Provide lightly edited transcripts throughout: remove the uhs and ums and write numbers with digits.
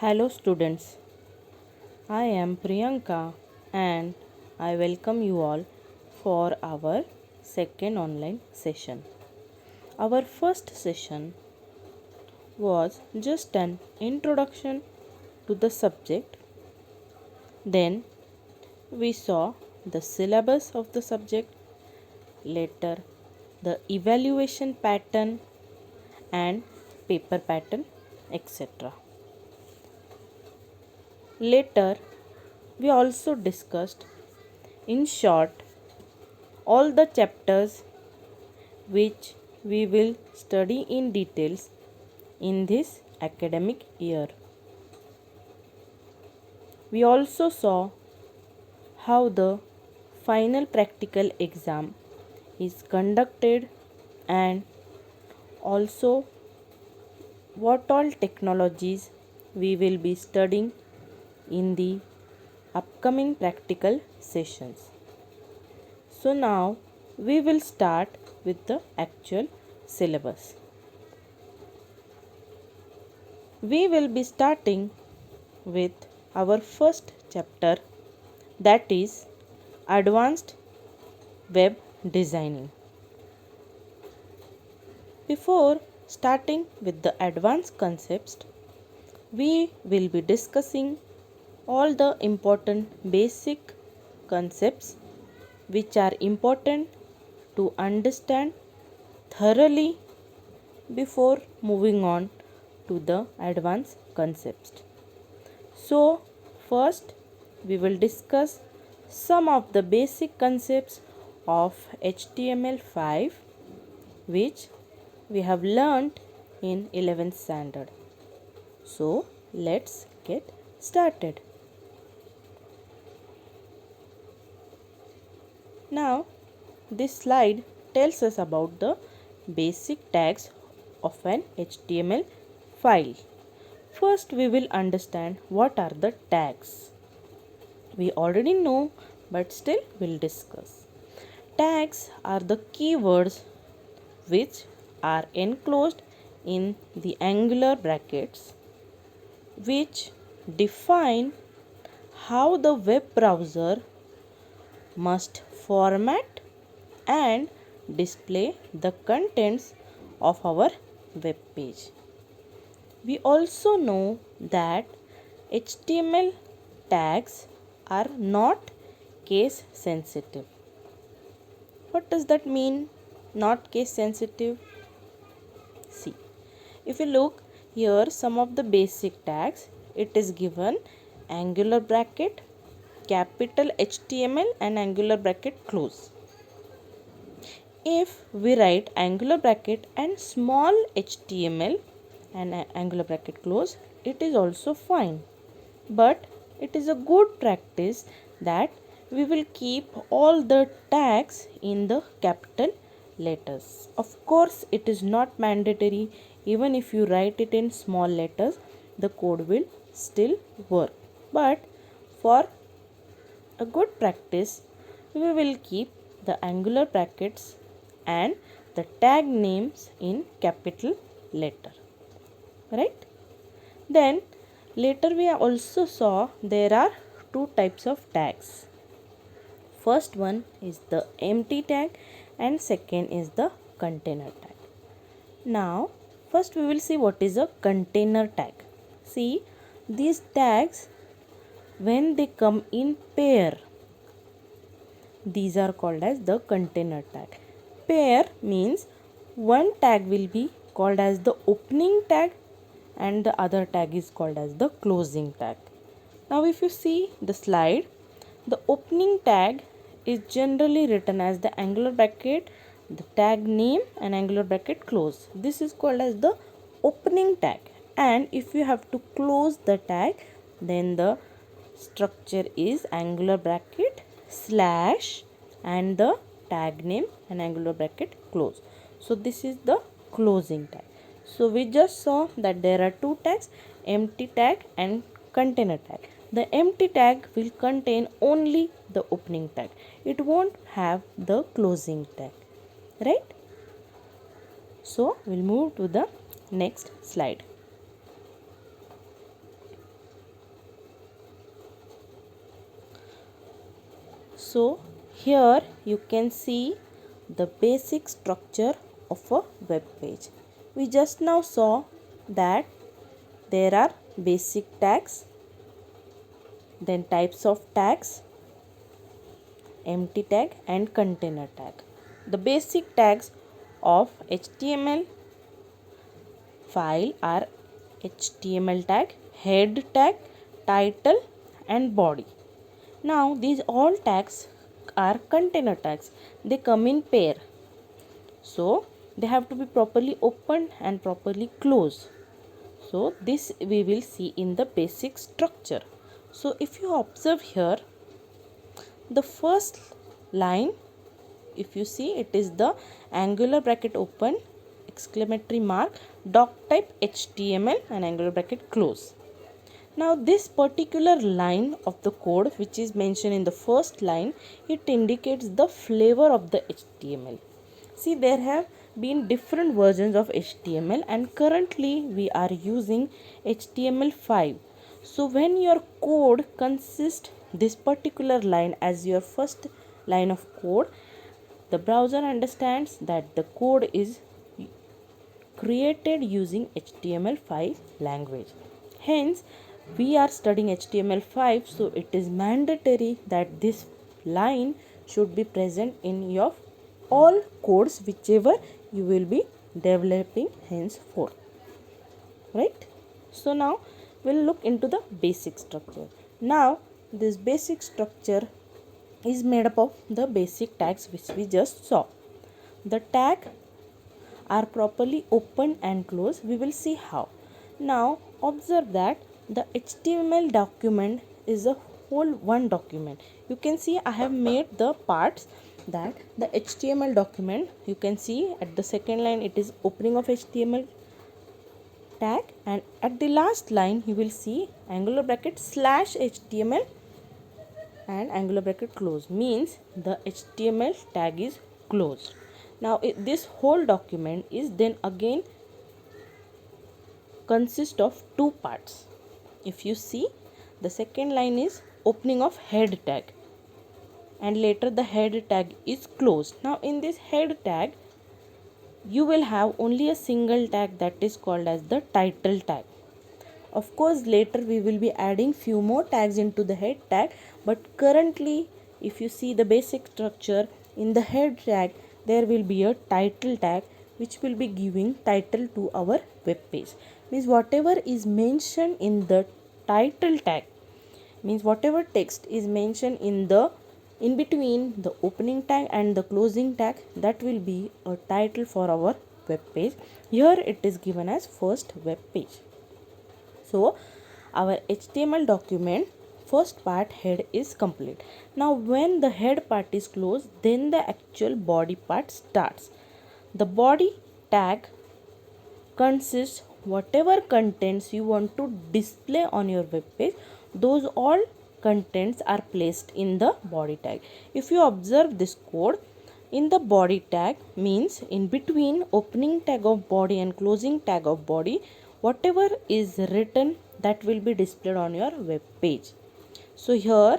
Hello, students. I am Priyanka and I welcome you all for our second online session. Our first session was just an introduction to the subject. Then we saw the syllabus of the subject, later, the evaluation pattern and paper pattern, etc. Later, we also discussed in short all the chapters which we will study in details in this academic year. We also saw how the final practical exam is conducted and also what all technologies we will be studying in the upcoming practical sessions. So now we will start with the actual syllabus. We will be starting with our first chapter, that is Advanced Web Designing. Before starting with the advanced concepts, we will be discussing all the important basic concepts which are important to understand thoroughly before moving on to the advanced concepts. So, first we will discuss some of the basic concepts of HTML5 which we have learnt in 11th standard. So, let's get started. Now, this slide tells us about the basic tags of an HTML file. First, we will understand what are the tags. We already know, but still we'll discuss. Tags are the keywords which are enclosed in the angular brackets which define how the web browser must format and display the contents of our web page. We also know that HTML tags are not case sensitive. What does that mean? Not case sensitive? See, if you look here, some of the basic tags, it is given angular bracket, capital HTML and angular bracket close. If we write angular bracket and small HTML and angular bracket close, it is also fine. But it is a good practice that we will keep all the tags in the capital letters. Of course, it is not mandatory. Even if you write it in small letters, the code will still work. But for a good practice, we will keep the angular brackets and the tag names in capital letter. Right? Then later we also saw there are two types of tags. First one is the empty tag and second is the container tag. Now first we will see what is a container tag. See, these tags, when they come in pair, these are called as the container tag. Pair means one tag will be called as the opening tag and the other tag is called as the closing tag. Now if you see the slide, the opening tag is generally written as the angular bracket, the tag name and angular bracket close. This is called as the opening tag, and if you have to close the tag, then the structure is angular bracket slash and the tag name and angular bracket close. So this is the closing tag. So we just saw that there are two tags, empty tag and container tag. The empty tag will contain only the opening tag. It won't have the closing tag. Right? So we'll move to the next slide. So here you can see the basic structure of a web page. We just now saw that there are basic tags, then types of tags, empty tag and container tag. The basic tags of HTML file are HTML tag, head tag, title and body. Now these all tags are container tags. They come in pair. So they have to be properly opened and properly closed. So this we will see in the basic structure. So if you observe here, the first line, if you see, it is the angular bracket open, exclamatory mark, doc type HTML and angular bracket close. Now this particular line of the code which is mentioned in the first line, it indicates the flavor of the HTML. See, there have been different versions of HTML and currently we are using HTML5. So when your code consists this particular line as your first line of code, the browser understands that the code is created using HTML5 language. Hence, we are studying HTML5, so it is mandatory that this line should be present in your all codes whichever you will be developing henceforth. Right? So now we'll look into the basic structure. Now this basic structure is made up of the basic tags which we just saw. The tag are properly opened and closed. We will see how. Now observe that the HTML document is a whole one document. You can see I have made the parts that the HTML document, you can see at the second line it is opening of HTML tag, and at the last line you will see angular bracket slash HTML and angular bracket close, means the HTML tag is closed. Now this whole document is then again consist of two parts. If you see, the second line is opening of head tag and later the head tag is closed. Now in this head tag you will have only a single tag that is called as the title tag. Of course later we will be adding few more tags into the head tag, but currently if you see the basic structure, in the head tag there will be a title tag which will be giving title to our web page. Means whatever is mentioned in the title tag, means whatever text is mentioned in between the opening tag and the closing tag, that will be a title for our web page. Here it is given as first web page. So our HTML document first part head is complete. Now when the head part is closed, then the actual body part starts. The body tag consists whatever contents you want to display on your web page, those all contents are placed in the body tag. If you observe this code, in the body tag means in between opening tag of body and closing tag of body, whatever is written that will be displayed on your web page. So here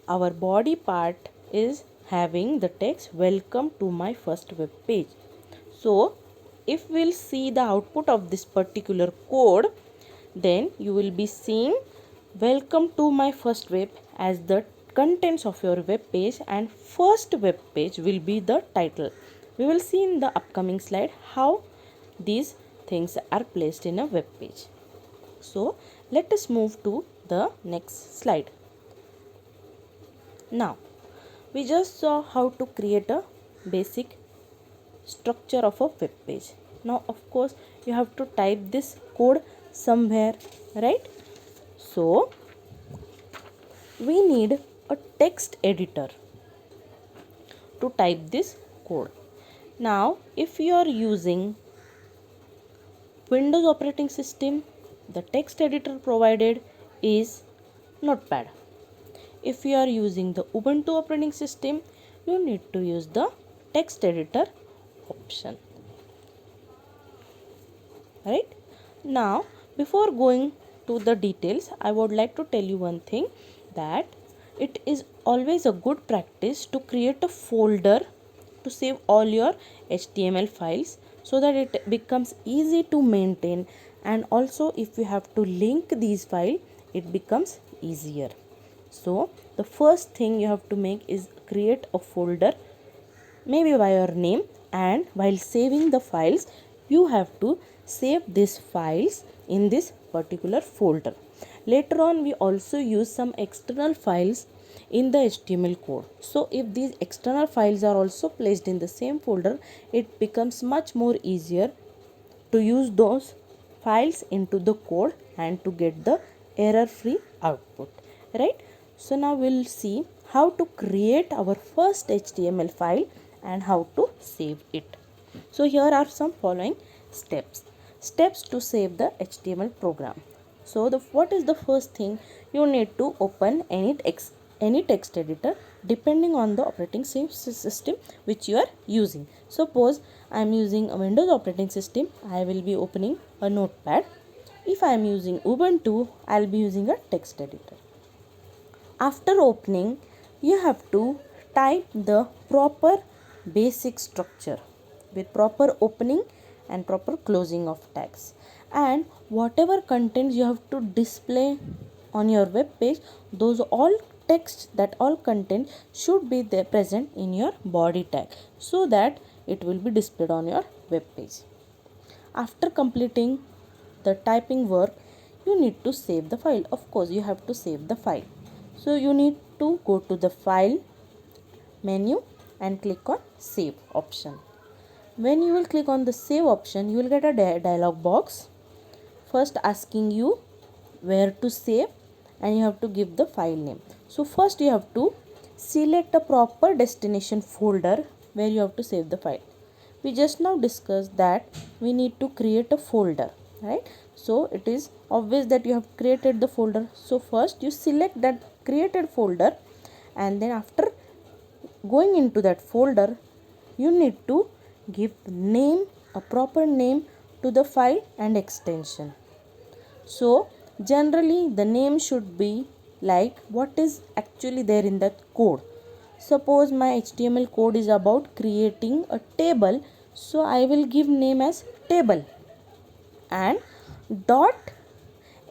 our body part is having the text welcome to my first web page. So if we'll see the output of this particular code, then you will be seeing welcome to my first web as the contents of your web page, and first web page will be the title. We will see in the upcoming slide how these things are placed in a web page. So let us move to the next slide. Now we just saw how to create a basic structure of a web page. Now of course you have to type this code somewhere, right? So we need a text editor to type this code. Now if you are using Windows operating system, the text editor provided is Notepad. If you are using the Ubuntu operating system, you need to use the text editor option. Right? Now before going to the details, I would like to tell you one thing, that it is always a good practice to create a folder to save all your HTML files so that it becomes easy to maintain, and also if you have to link these files it becomes easier. So the first thing you have to make is create a folder, maybe by your name, and while saving the files you have to save these files in this particular folder. Later on we also use some external files in the HTML code. So if these external files are also placed in the same folder, it becomes much more easier to use those files into the code and to get the error free output, right? So now we'll see how to create our first HTML file and how to save it. So here are some following steps to save the HTML program. So what is the first thing? You need to open any text editor depending on the operating system which you are using. Suppose I am using a Windows operating system, I will be opening a notepad. If I am using Ubuntu, I will be using a text editor. After opening, you have to type the proper basic structure with proper opening and proper closing of tags, and whatever contents you have to display on your web page, those all text, that all content should be there present in your body tag so that it will be displayed on your web page. After completing the typing work, you need to save the file. Of course you have to save the file. So you need to go to the file menu and click on save option. When you will click on the save option, you will get a dialog box first asking you where to save, and you have to give the file name. So first you have to select a proper destination folder where you have to save the file. We just now discussed that we need to create a folder, right? So it is obvious that you have created the folder. So first you select that created folder, and then after going into that folder you need to give name, a proper name to the file and extension. So generally the name should be like what is actually there in that code. Suppose my HTML code is about creating a table, so I will give name as table, and dot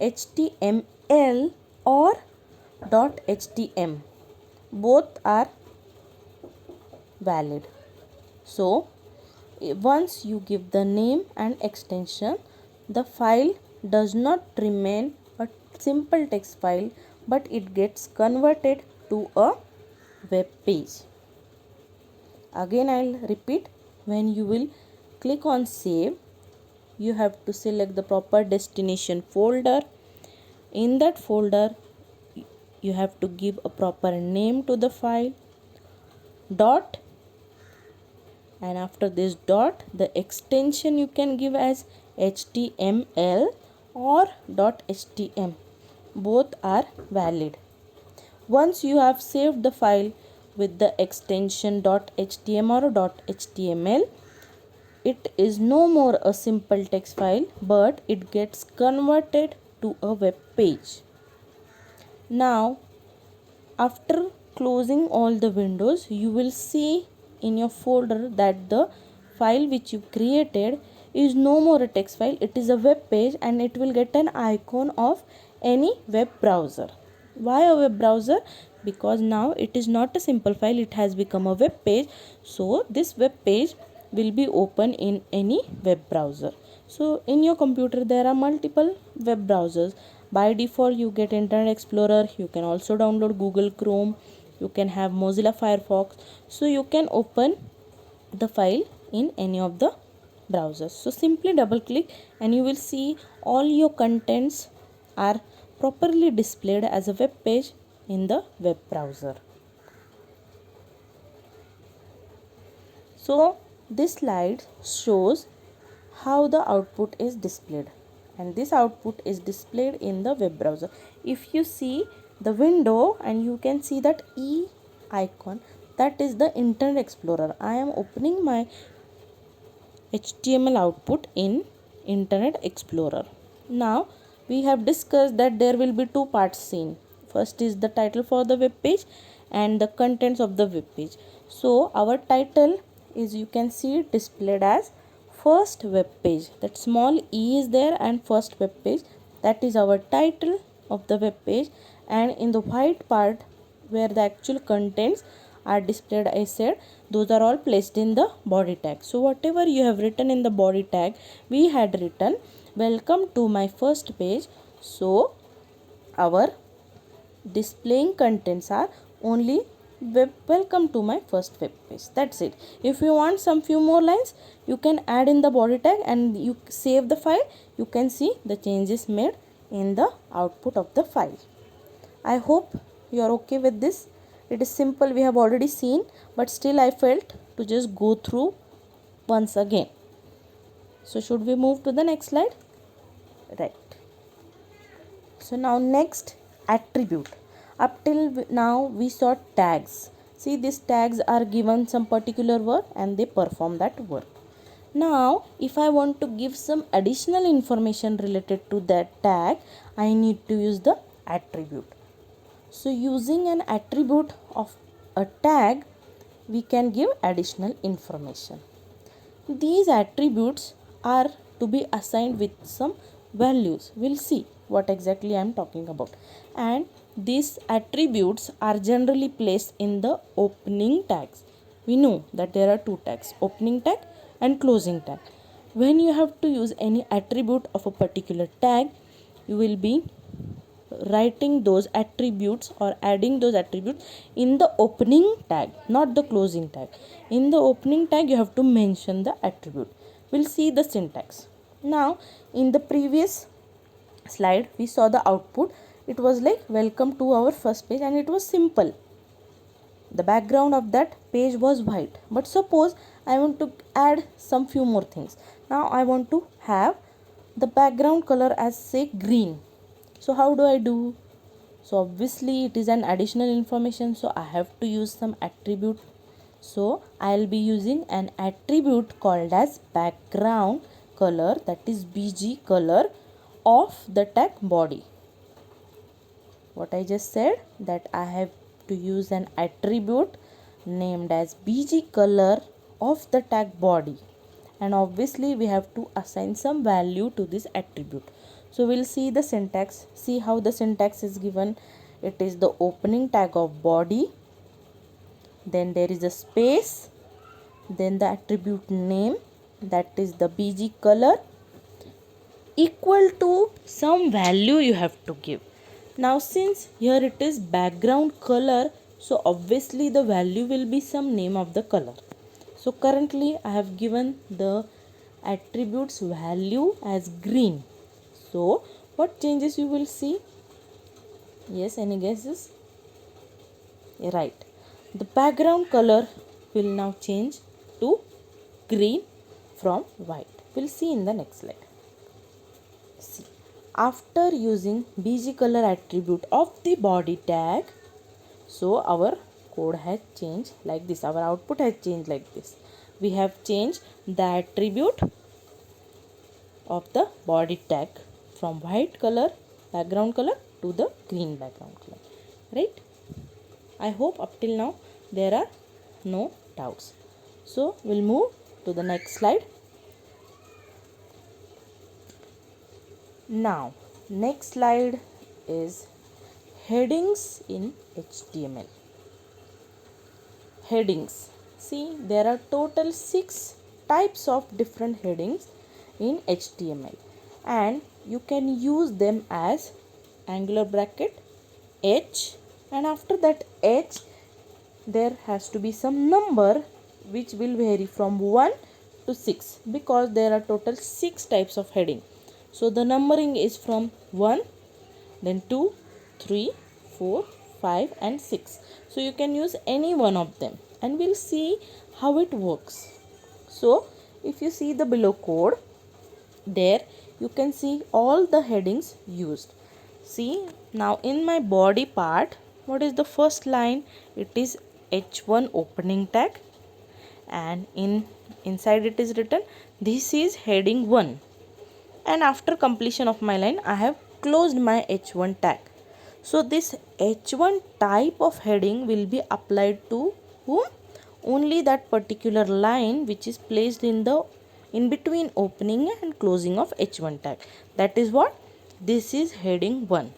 html or dot htm both are valid. So once you give the name and extension, the file does not remain a simple text file, but it gets converted to a web page. Again I'll repeat, when you will click on save, you have to select the proper destination folder. In that folder you have to give a proper name to the file, dot, and after this dot the extension you can give as html or .htm, both are valid. Once you have saved the file with the extension .htm or .html, it is no more a simple text file, but it gets converted to a web page. Now after closing all the windows, you will see in your folder that the file which you created is no more a text file, it is a web page, and it will get an icon of any web browser. Why a web browser? Because now it is not a simple file, it has become a web page. So this web page will be open in any web browser. So in your computer there are multiple web browsers. By default you get Internet Explorer, you can also download Google Chrome, you can have Mozilla Firefox. So you can open the file in any of the browsers. So simply double click and you will see all your contents are properly displayed as a web page in the web browser. So this slide shows how the output is displayed, and this output is displayed in the web browser. If you see the window and you can see that E icon, that is the Internet Explorer. I am opening my HTML output in Internet Explorer. Now we have discussed that there will be two parts seen. First is the title for the web page and the contents of the web page. So our title is, you can see, displayed as first web page. That small e is there and first web page, that is our title of the web page. And in the white part where the actual contents are displayed, I said those are all placed in the body tag. So whatever you have written in the body tag, we had written welcome to my first page. So our displaying contents are only welcome to my first web page. That's it. If you want some few more lines, you can add in the body tag and you save the file. You can see the changes made in the output of the file. I hope you are okay with this. It is simple, we have already seen, but still I felt to just go through once again. So should we move to the next slide? Right. So now next, attribute. Up till now we saw tags. See, these tags are given some particular work and they perform that work. Now if I want to give some additional information related to that tag, I need to use the attribute. So using an attribute of a tag, we can give additional information. These attributes are to be assigned with some values. We'll see what exactly I am talking about. And these attributes are generally placed in the opening tags. We know that there are two tags, opening tag and closing tag. When you have to use any attribute of a particular tag, you will be writing those attributes or adding those attributes in the opening tag, not the closing tag. In the opening tag, you have to mention the attribute. We'll see the syntax. Now, in the previous slide, we saw the output. It was like welcome to our first page and it was simple. The background of that page was white. But suppose I want to add some few more things. Now I want to have the background color as, say, green. So how do I do? So obviously it is an additional information, so I have to use some attribute. So I'll be using an attribute called as background color, that is BG color of the tag body. What I just said, that I have to use an attribute named as BG color of the tag body, and obviously we have to assign some value to this attribute. So we'll see the syntax. See how the syntax is given. It is the opening tag of body, then there is a space, then the attribute name, that is the BG color, equal to some value you have to give. Now since here it is background color, so obviously the value will be some name of the color. So currently I have given the attributes value as green. So what changes you will see? Yes, any guesses? Right. The background color will now change to green from white. We'll see in the next slide. See, after using BG color attribute of the body tag, so our code has changed like this. Our output has changed like this. We have changed the attribute of the body tag from white color background color to the green background color. Right? I hope up till now there are no doubts. So we'll move to the next slide. Now next slide is headings in HTML. Headings. See, there are total 6 types of different headings in HTML, and you can use them as angular bracket H, and after that H there has to be some number which will vary from 1 to 6, because there are total 6 types of heading. So the numbering is from 1, then 2, 3, 4, 5 and 6. So you can use any one of them and we'll see how it works. So if you see the below code, there you can see all the headings used. See, now in my body part, what is the first line? It is H1 opening tag, and inside it is written this is heading 1, and after completion of my line I have closed my H1 tag. So this H1 type of heading will be applied to whom? Only that particular line which is placed in the in between opening and closing of H1 tag. That is what? This is heading 1.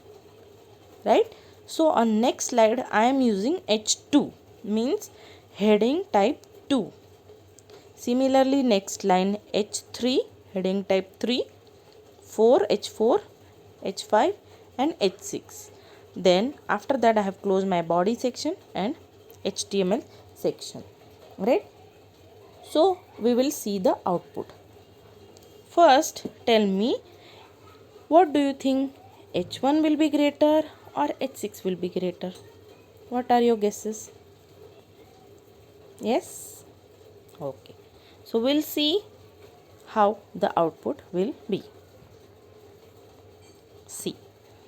Right? So on next slide I am using H2, means heading type 2. Similarly, next line H3, heading type 3, 4, H4, H5 and H6. Then after that I have closed my body section and HTML section. Right? So we will see the output. First tell me, what do you think, H1 will be greater or H6 will be greater? What are your guesses? Yes? Okay. So we'll see how the output will be. See,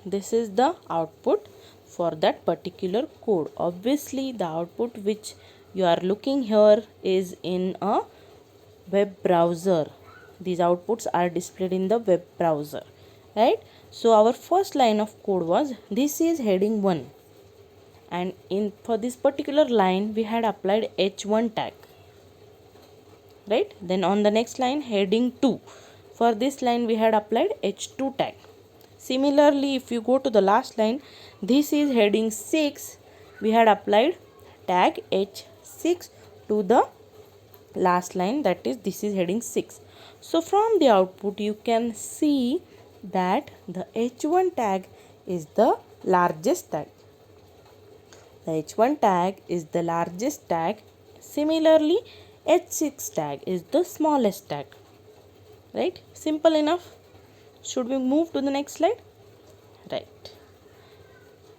this is the output for that particular code. Obviously the output which you are looking here is in a web browser. These outputs are displayed in the web browser, right? So our first line of code was, this is heading 1, and for this particular line we had applied H1 tag, right? Then on the next line heading 2, for this line we had applied H2 tag. Similarly, if you go to the last line, this is heading 6, we had applied tag H6 to the last line, that is, this is heading 6. So from the output you can see that the H1 tag is the largest tag. The H1 tag is the largest tag. Similarly, H6 tag is the smallest tag. Right? Simple enough. Should we move to the next slide? Right.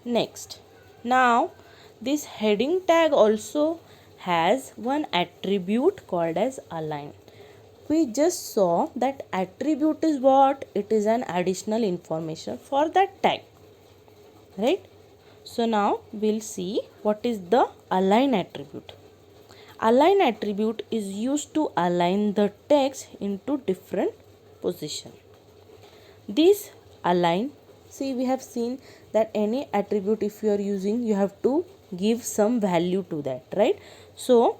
Next. Now, this heading tag also has one attribute called as align. We just saw that attribute is what? It is an additional information for that tag. Right? So now we'll see what is the align attribute. Align attribute is used to align the text into different position. This align, see, we have seen that any attribute if you are using, you have to give some value to that, right? So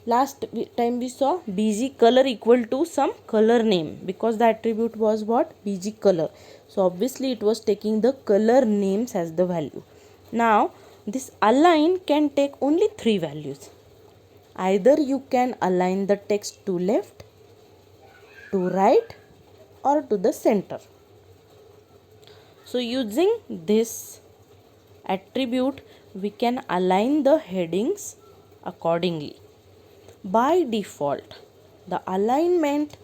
last time we saw bg color equal to some color name, because the attribute was what? Bg color. So obviously it was taking the color names as the value. Now this align can take only 3 values. Either you can align the text to left, to right or to the center. So using this attribute we can align the headings accordingly. By default, the alignment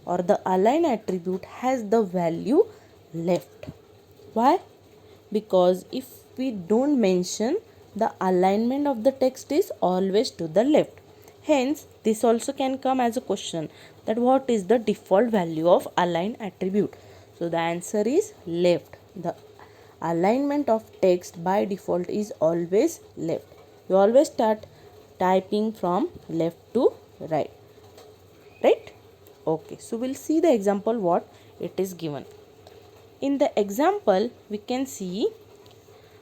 or the align attribute has the value left. Why? Because if we don't mention, the alignment of the text is always to the left. Hence, this also can come as a question, that what is the default value of align attribute? So the answer is left. The alignment of text by default is always left. You always start typing from left to right. Right? Okay, so we'll see the example what it is given. In the example, we can see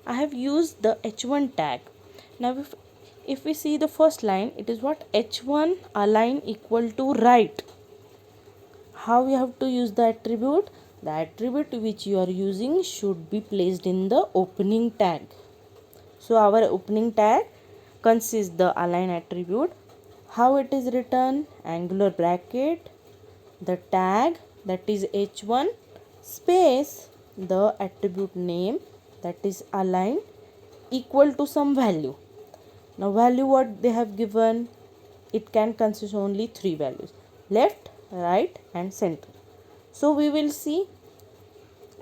I have used the H1 tag. Now if we see the first line, it is what? H1 align equal to right. How we have to use the attribute? The attribute which you are using should be placed in the opening tag. So our opening tag consists the align attribute. How it is written? Angular bracket, the tag, that is H1, space, the attribute name, that is align, equal to some value. Now value what they have given? It can consist only 3 values: left, right and center. So we will see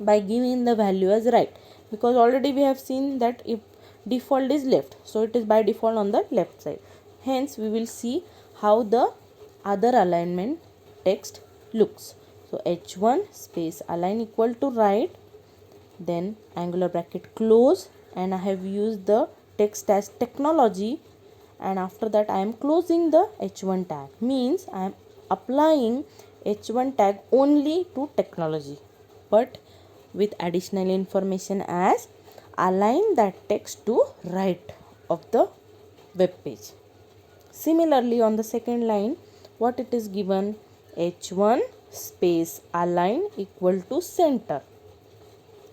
by giving the value as right, because already we have seen that if default is left, so it is by default on the left side. Hence we will see how the other alignment text looks. So H1 space align equal to right, then angular bracket close, and I have used the text as technology, and after that I am closing the H1 tag, means I am applying H1 tag only to technology, but with additional information as align that text to right of the web page. Similarly, on the second line, what it is given? H1 space align equal to center.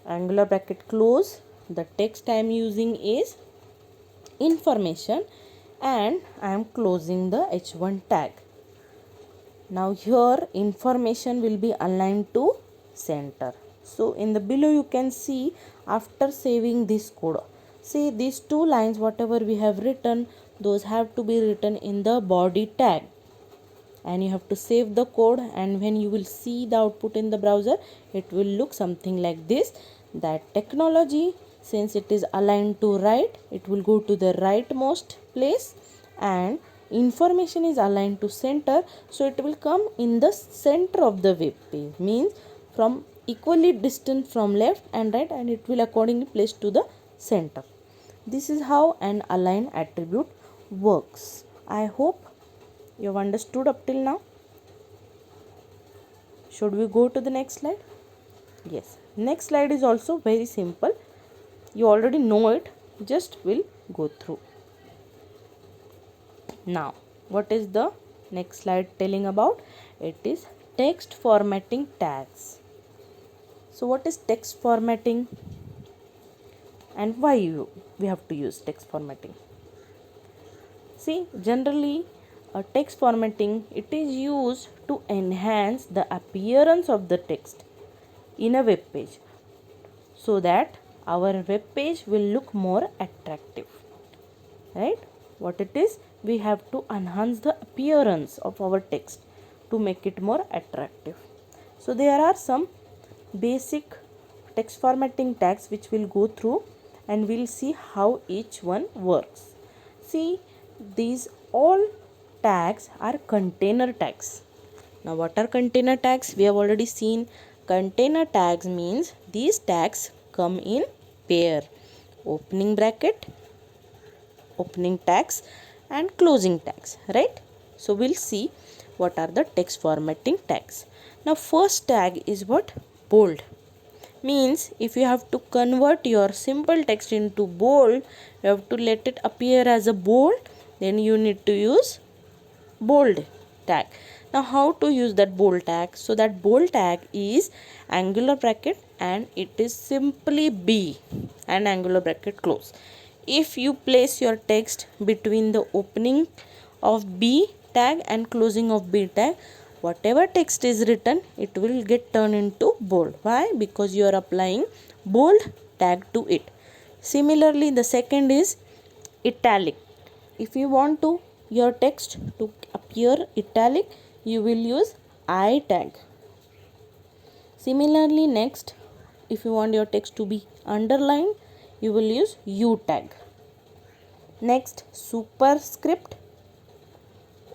Angular bracket close. The text I am using is information and I am closing the H1 tag. Now here information will be aligned to center. So in the below you can see, after saving this code, see these two lines whatever we have written, those have to be written in the body tag, and you have to save the code, and when you will see the output in the browser it will look something like this. That technology, since it is aligned to right, it will go to the rightmost place, and information is aligned to center, so it will come in the center of the web page, means from equally distant from left and right, and it will accordingly place to the center. This is how an align attribute works. I hope you have understood up till now. Should we go to the next slide? Yes, next slide is also very simple. You already know it, just will go through. Now, what is the next slide telling about? It is text formatting tags. So what is text formatting and why we have to use text formatting? See, generally text formatting, it is used to enhance the appearance of the text in a web page so that our web page will look more attractive, right? What it is, we have to enhance the appearance of our text to make it more attractive. So there are some basic text formatting tags which we'll go through and we'll see how each one works. See, these all tags are container tags. Now what are container tags? We have already seen. Container tags means these tags come in pair, opening bracket, opening tags and closing tags, right? So we'll see what are the text formatting tags. Now first tag is what? Bold. Means if you have to convert your simple text into bold, you have to let it appear as a bold, then you need to use bold tag. Now how to use that bold tag? So that bold tag is angular bracket and it is simply B and angular bracket close. If you place your text between the opening of B tag and closing of B tag, whatever text is written, it will get turned into bold. Why? Because you are applying bold tag to it. Similarly, the second is italic. If you want to your text to appear italic, you will use I tag. Similarly, next, if you want your text to be underlined, you will use U tag. Next, superscript.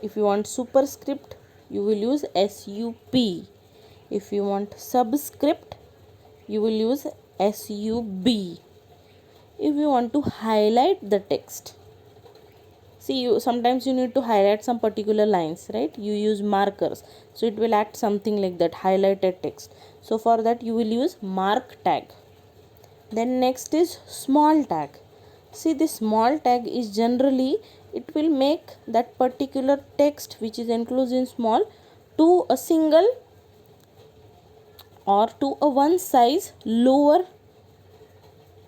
If you want superscript, you will use SUP. If you want subscript, you will use SUB. If you want to highlight the text, see, sometimes you need to highlight some particular lines, right? You use markers, so it will act something like that, highlighted text. So for that you will use mark tag. Then next is small tag. See, this small tag is generally, it will make that particular text which is enclosed in small to a single or to a one size lower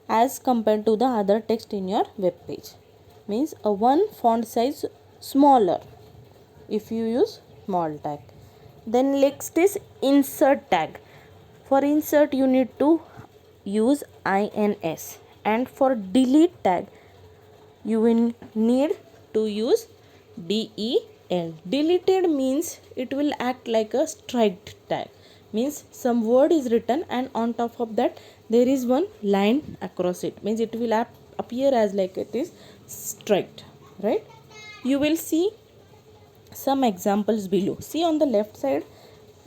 as compared to the other text in your web page. Means a one font size smaller if you use small tag. Then next is insert tag. For insert you need to use INS, and for delete tag you will need to use DEL. Deleted means it will act like a striked tag. Means some word is written and on top of that there is one line across it. Means it will appear as like it is striked, right? You will see some examples below. See, on the left side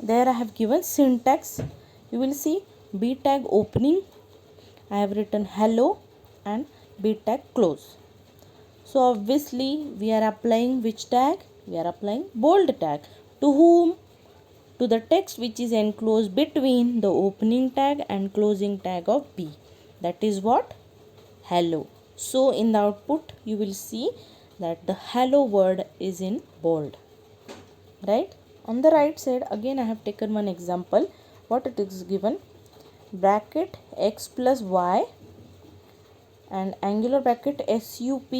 there I have given syntax. You will see B tag opening, I have written hello, and B tag close. So obviously we are applying which tag? We are applying bold tag. To whom? To the text which is enclosed between the opening tag and closing tag of B. That is what? hello. So in the output you will see that the hello word is in bold, right? On the right side again I have taken one example. What it is given, bracket x plus y and angular bracket sup,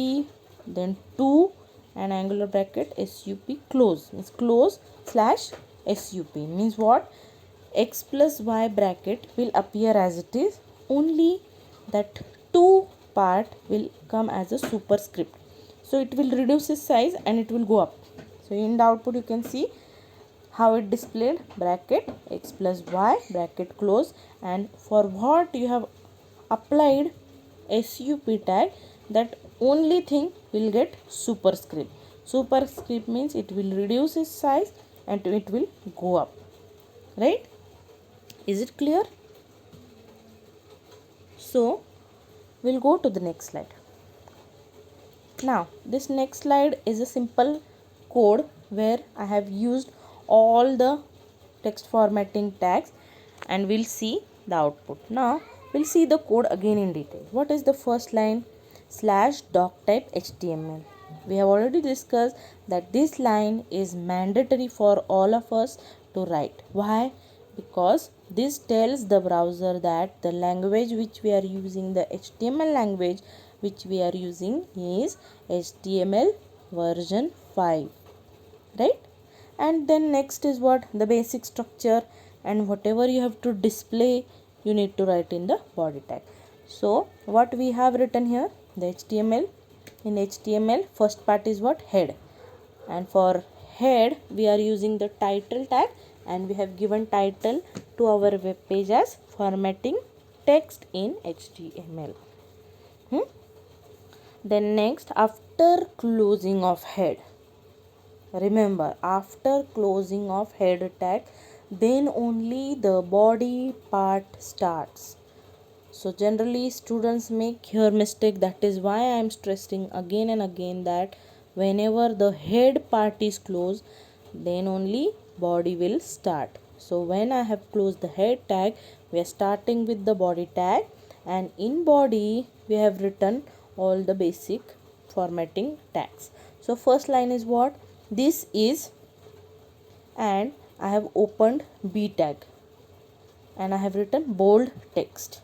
then 2 and angular bracket sup close, means close slash sup, means what, x plus y bracket will appear as it is, only that 2 part will come as a superscript, so it will reduce its size and it will go up. So in the output you can see how it displayed, bracket x plus y bracket close, and for what you have applied sup tag, that only thing will get superscript. Superscript means it will reduce its size and it will go up, right? Is it clear? So we'll go to the next slide. Now this next slide is a simple code where I have used all the text formatting tags and we'll see the output. Now we'll see the code again in detail. What is the first line? Slash doctype HTML. We have already discussed that this line is mandatory for all of us to write. Why? Because this tells the browser that the language which we are using, the HTML language which we are using, is HTML version 5, right? And then next is what, the basic structure, and whatever you have to display you need to write in the body tag. So what we have written here, the HTML, in HTML first part is what, head, and for head we are using the title tag, and we have given title to our web page as formatting text in HTML. Then next, after closing of head, remember after closing of head tag, then only the body part starts. So generally students make here mistake, that is why I am stressing again and again that whenever the head part is closed, then only body will start. So when I have closed the head tag, we are starting with the body tag, and in body we have written all the basic formatting tags. So first line is what, this is, and I have opened B tag and I have written bold text.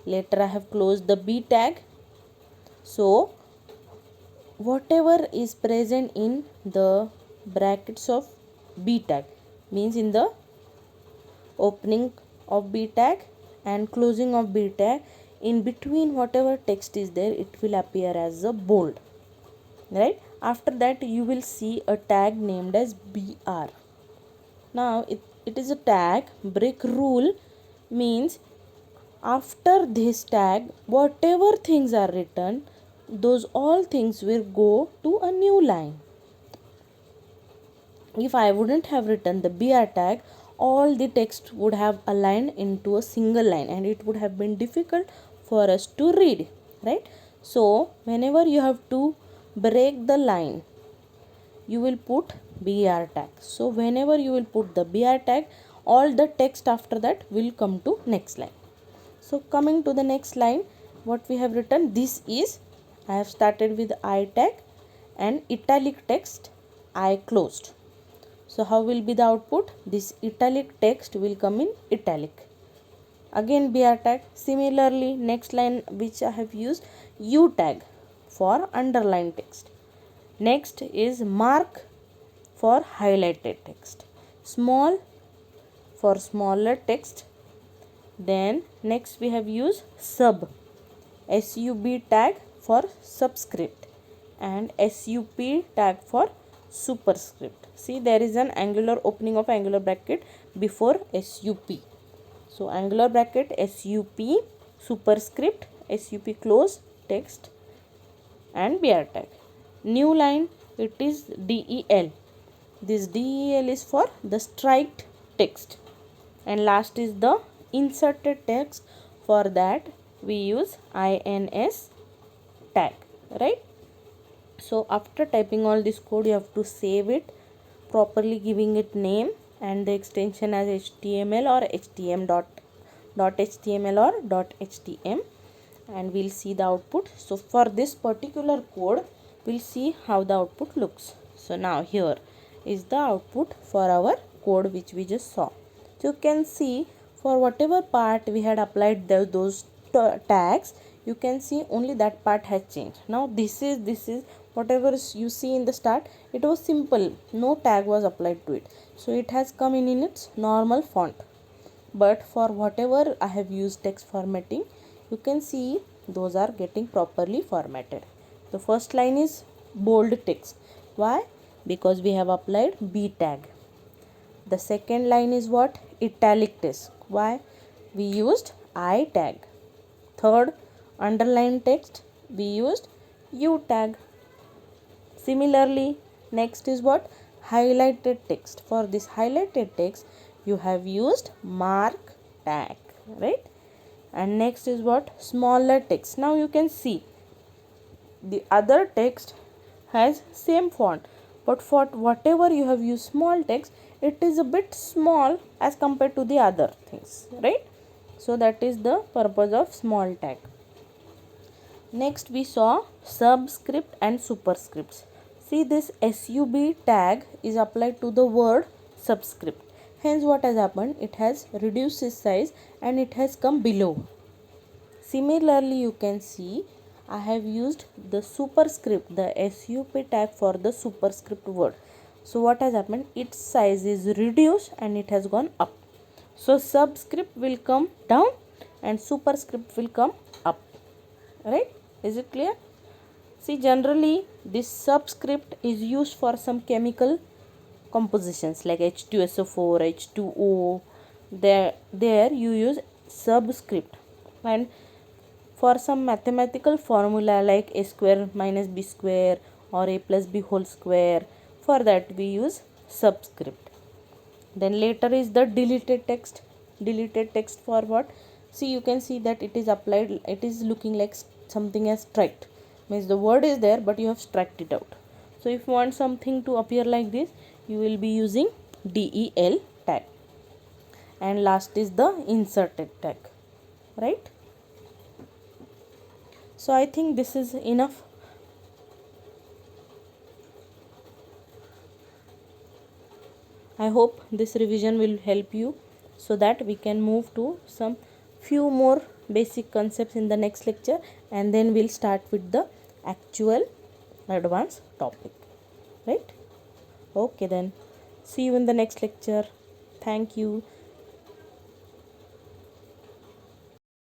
Later I have closed the B tag. So whatever is present in the brackets of B tag, means in the opening of B tag and closing of B tag, in between whatever text is there, it will appear as a bold, right? After that you will see a tag named as BR. Now it is a tag. Break rule means after this tag whatever things are written, those all things will go to a new line. If I wouldn't have written the BR tag, all the text would have aligned into a single line and it would have been difficult for us to read, right? So whenever you have to break the line, you will put BR tag. So whenever you will put the BR tag, all the text after that will come to next line. So coming to the next line, what we have written, this is, I have started with I tag and italic text I closed. So how will be the output? This italic text will come in italic. Again BR tag. Similarly, next line which I have used, U tag for underlined text. Next is mark for highlighted text. Small for smaller text. Then next we have used sub tag for subscript and sup tag for superscript. See, there is an angular opening of angular bracket before sup. So angular bracket sup, superscript sup close text and BR tag. New line, it is del. This del is for the striked text, and last is the inserted text. For that we use ins tag, right? So after typing all this code, you have to save it properly, giving it name and the extension as html or htm.html or .htm, and we'll see the output. So for this particular code, we'll see how the output looks. So now here is the output for our code which we just saw. So you can see for whatever part we had applied those tags, you can see only that part has changed. Now this is whatever you see in the start, it was simple, no tag was applied to it, so it has come in its normal font. But for whatever I have used text formatting, you can see those are getting properly formatted. The first line is bold text. Why? Because we have applied B tag. The second line is what? Italic text. Why? We used I tag. Third, underline text, we used U tag. Similarly, next is what? Highlighted text. For this highlighted text, you have used mark tag, right? And next is what? Smaller text. Now you can see the other text has same font, but for whatever you have used small text, it is a bit small as compared to the other things, right? So that is the purpose of small tag. Next we saw subscript and superscripts. See, this sub tag is applied to the word subscript. Hence what has happened? It has reduced its size and it has come below. Similarly, you can see I have used the superscript, the sup tag for the superscript word. So what has happened? Its size is reduced and it has gone up. So subscript will come down and superscript will come up. Right? Is it clear? See, generally this subscript is used for some chemical compositions like H2SO4, H2O. There you use subscript. And for some mathematical formula like a square minus b square or a plus b whole square, for that we use subscript. Then later is the deleted text. Deleted text for what? See, you can see that it is applied, it is looking like something as struct. Means the word is there but you have struck it out. So if you want something to appear like this, you will be using del tag. And last is the inserted tag, right? So I think this is enough. I hope this revision will help you so that we can move to some few more basic concepts in the next lecture, and then we'll start with the actual advanced topic, right? Okay then, see you in the next lecture. Thank you.